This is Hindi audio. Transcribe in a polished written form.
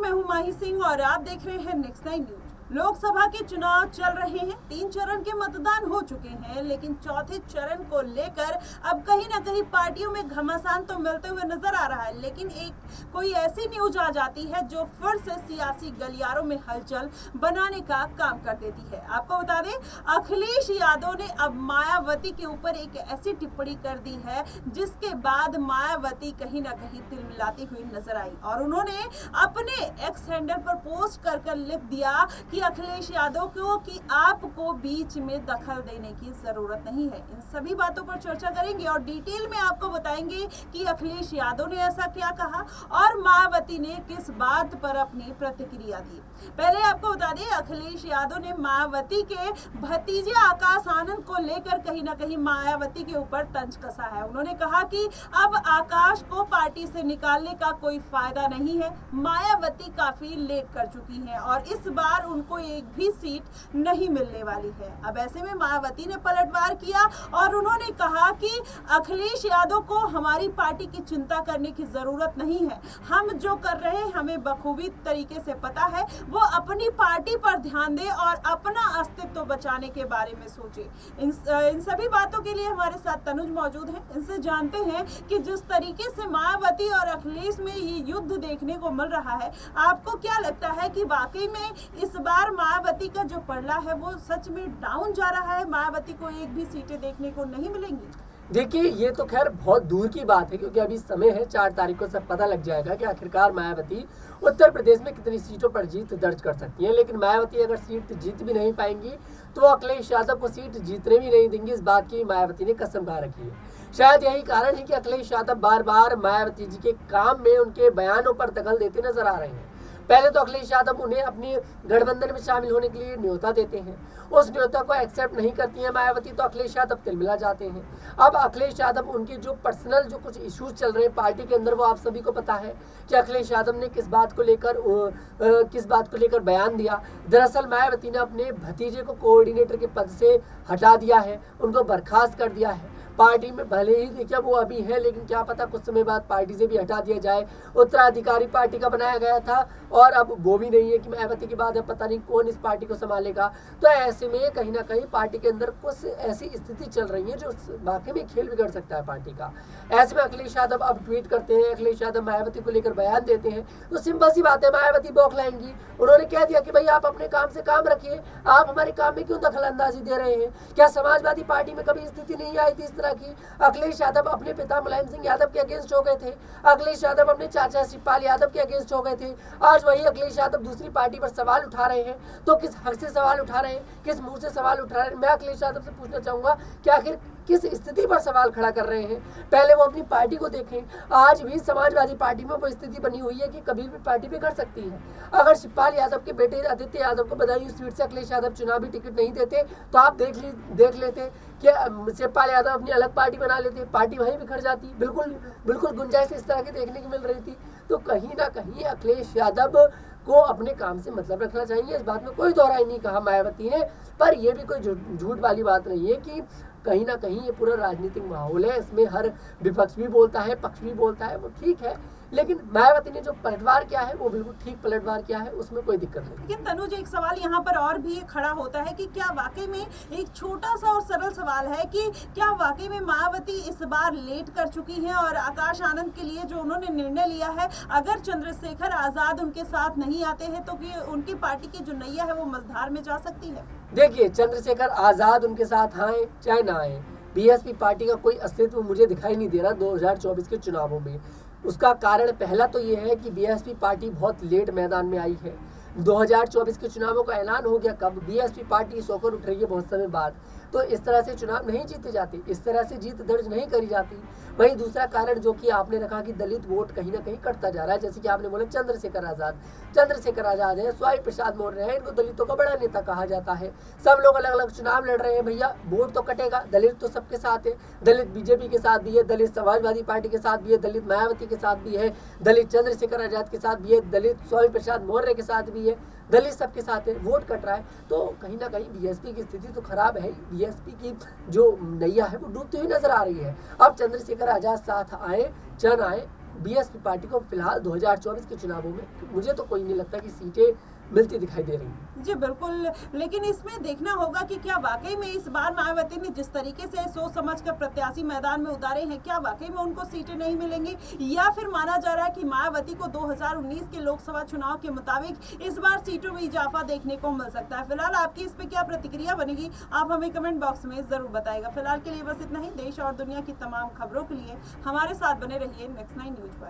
मैं हूं माही सिंह और आप देख रहे हैं नेक्स्ट 9 न्यूज। लोकसभा के चुनाव चल रहे हैं, 3 चरण के मतदान हो चुके हैं, लेकिन चौथे चरण को लेकर अब कहीं ना कहीं पार्टियों में घमासान तो मिलते हुए नजर आ रहा है। लेकिन कोई ऐसी न्यूज आ जाती है जो फिर से सियासी गलियारों में हलचल बनाने का काम कर देती है। आपको बता दें, अखिलेश यादव ने अब मायावती के ऊपर एक ऐसी टिप्पणी कर दी है जिसके बाद मायावती कहीं ना कहीं तिलमिलाती हुई नजर आई और उन्होंने अपने एक्स हैंडल पर पोस्ट कर लिख दिया कि अखिलेश यादव को कि आपको बीच में दखल देने की जरूरत नहीं है। इन सभी बातों पर चर्चा करेंगे और डिटेल में आपको बताएंगे कि अखिलेश यादव ने ऐसा क्या कहा और मायावती ने किस बात पर अपनी प्रतिक्रिया दी। पहले आपको बता दें, अखिलेश यादव ने मायावती के भतीजे आकाश आनंद को लेकर कहीं ना कहीं मायावती के ऊपर तंज कसा है। उन्होंने कहा कि अब आकाश को पार्टी से निकालने का कोई फायदा नहीं है, मायावती काफी लेट कर चुकी हैं और इस बार उनको एक भी सीट नहीं मिलने वाली है। अब ऐसे में मायावती ने पलटवार किया और उन्होंने कहा कि अखिलेश यादव को हमारी पार्टी की चिंता करने की जरूरत नहीं है, हम जो कर रहे हैं हमें बखूबी तरीके से पता है, वो अपनी पार्टी पर ध्यान दे और अपना अस्तित्व बचाने के बारे में सोचे। इन सभी बातों के लिए हमारे साथ तनुज मौजूद हैं, इनसे जानते हैं कि जिस तरीके से मायावती और अखिलेश में ये युद्ध देखने को मिल रहा है, आपको क्या लगता है कि वाकई में इस बार मायावती का जो पलड़ा है वो सच में डाउन जा रहा है, मायावती को एक भी सीटें देखने को नहीं मिलेंगी? देखिए, ये तो खैर बहुत दूर की बात है क्योंकि अभी समय है, 4 तारीख को सब पता लग जाएगा कि आखिरकार मायावती उत्तर प्रदेश में कितनी सीटों पर जीत दर्ज कर सकती हैं। लेकिन मायावती अगर सीट जीत भी नहीं पाएंगी तो अखिलेश यादव को सीट जीतने भी नहीं देंगी, इस बात की मायावती ने कसम खा रखी है। शायद यही कारण है कि अखिलेश यादव बार बार मायावती जी के काम में, उनके बयानों पर दखल देते नजर आ रहे हैं। पहले तो अखिलेश यादव उन्हें अपनी गठबंधन में शामिल होने के लिए न्योता देते हैं, उस न्योता को एक्सेप्ट नहीं करती है मायावती तो अखिलेश यादव तिलमिला जाते हैं। अब अखिलेश यादव, उनकी जो पर्सनल जो कुछ इश्यूज चल रहे हैं पार्टी के अंदर, वो आप सभी को पता है कि अखिलेश यादव ने किस बात को लेकर बयान दिया। दरअसल मायावती ने अपने भतीजे को कोऑर्डिनेटर के पद से हटा दिया है, उनको बर्खास्त कर दिया है। पार्टी में भले ही देखिए वो अभी है, लेकिन क्या पता कुछ समय बाद पार्टी से भी हटा दिया जाए। उत्तराधिकारी पार्टी का बनाया गया था और अब वो भी नहीं है कि मायावती के बाद अब पता नहीं कौन इस पार्टी को संभालेगा। तो ऐसे में कहीं ना कहीं पार्टी के अंदर कुछ ऐसी स्थिति चल रही है जो वाकई में खेल बिगड़ सकता है पार्टी का। ऐसे में अखिलेश यादव अब ट्वीट करते हैं, अखिलेश यादव मायावती को लेकर बयान देते हैं तो सिंपल सी बात है, मायावती बौखलाएंगी। उन्होंने कह दिया कि भाई आप अपने काम से काम रखिए, आप हमारे काम में क्यों दखल अंदाजी दे रहे हैं? क्या समाजवादी पार्टी में कभी स्थिति नहीं आई थी इस तरह की? अखिलेश यादव अपने पिता मुलायम सिंह यादव के अगेंस्ट हो गए थे, अखिलेश यादव अपने चाचा शिवपाल यादव के अगेंस्ट हो गए थे। आज वही अखिलेश यादव दूसरी पार्टी पर सवाल उठा रहे हैं, तो किस हक से सवाल उठा रहे हैं, किस मुंह से सवाल उठा रहे हैं? मैं अखिलेश यादव से पूछना चाहूंगा कि आखिर किस स्थिति पर सवाल खड़ा कर रहे हैं? पहले वो अपनी पार्टी को देखें। आज भी समाजवादी पार्टी में वो स्थिति बनी हुई है कि कभी भी पार्टी बिगड़ सकती है। अगर शिवपाल यादव के बेटे आदित्य यादव को बदायूं सीट से अखिलेश यादव चुनावी टिकट नहीं देते तो आप देख लेते कि शिवपाल यादव अपनी अलग पार्टी बना लेते, पार्टी वहीं बिखर जाती। बिल्कुल गुंजाइश इस तरह की देखने की मिल रही थी। तो कहीं ना कहीं अखिलेश यादव को अपने काम से मतलब रखना चाहिए, इस बात में कोई दोहराई नहीं कहा मायावती ने। पर यह भी कोई झूठ वाली बात नहीं है कि कहीं ना कहीं ये पूरा राजनीतिक माहौल है, इसमें हर विपक्ष भी बोलता है, पक्ष भी बोलता है, वो ठीक है। लेकिन मायावती ने जो पलटवार किया है वो बिल्कुल ठीक पलटवार किया है, उसमें कोई दिक्कत नहीं। लेकिन तनुज, एक सवाल यहाँ पर और भी खड़ा होता है कि क्या वाकई में, एक छोटा सा और सरल सवाल है कि क्या वाकई में मायावती इस बार लेट कर चुकी हैं और आकाश आनंद के लिए जो उन्होंने निर्णय लिया है, अगर चंद्रशेखर आजाद उनके साथ नहीं आते हैं तो कि उनकी पार्टी की जो नैया है वो मझधार में जा सकती है? देखिए, चंद्रशेखर आजाद उनके साथ आए चाहे ना आए, बीएसपी पार्टी का कोई अस्तित्व मुझे दिखाई नहीं दे रहा 2024 के चुनावों में। उसका कारण पहला तो ये है कि बीएसपी पार्टी बहुत लेट मैदान में आई है। 2024 के चुनावों का ऐलान हो गया कब? बीएसपी पार्टी सोकर उठ रही है बहुत समय बाद। तो इस तरह से चुनाव नहीं जीते जाते, इस तरह से जीत दर्ज नहीं करी जाती। वहीं दूसरा कारण जो कि आपने रखा कि दलित वोट कहीं ना कहीं कटता जा रहा है, जैसे कि आपने बोला चंद्रशेखर आजाद है, स्वामी प्रसाद मौर्य है, इनको दलितों का बड़ा नेता कहा जाता है। सब लोग अलग अलग चुनाव लड़ रहे हैं, भैया वोट तो कटेगा। दलित तो सबके साथ है, दलित बीजेपी के साथ भी है, दलित समाजवादी पार्टी के साथ भी है, दलित मायावती के साथ भी है, दलित चंद्रशेखर आजाद के साथ भी है, दलित स्वामी प्रसाद मौर्य के साथ भी है, दलित सबके साथ है। वोट कट रहा है तो कहीं ना कहीं बीएसपी की स्थिति तो खराब है। बीएसपी की जो नैया है वो डूबती हुई नजर आ रही है। अब चंद्रशेखर आजाद साथ आए चन आए बीएसपी पार्टी को फिलहाल 2024 के चुनावों में मुझे तो कोई नहीं लगता कि सीटें मिलती दिखाई दे रही हैं। जी बिल्कुल, लेकिन इसमें देखना होगा कि क्या वाकई में इस बार मायावती ने जिस तरीके से सोच समझ कर प्रत्याशी मैदान में उतारे हैं, क्या वाकई में उनको सीटें नहीं मिलेंगी, या फिर माना जा रहा है कि मायावती को 2019 के लोकसभा चुनाव के मुताबिक इस बार सीटों में इजाफा देखने को मिल सकता है। फिलहाल आपकी इस पे क्या प्रतिक्रिया बनेगी, आप हमें कमेंट बॉक्स में जरूर बताएगा। फिलहाल के लिए बस इतना ही। देश और दुनिया की तमाम खबरों के लिए हमारे साथ बने रहिए नेक्स्ट 9 न्यूज पर।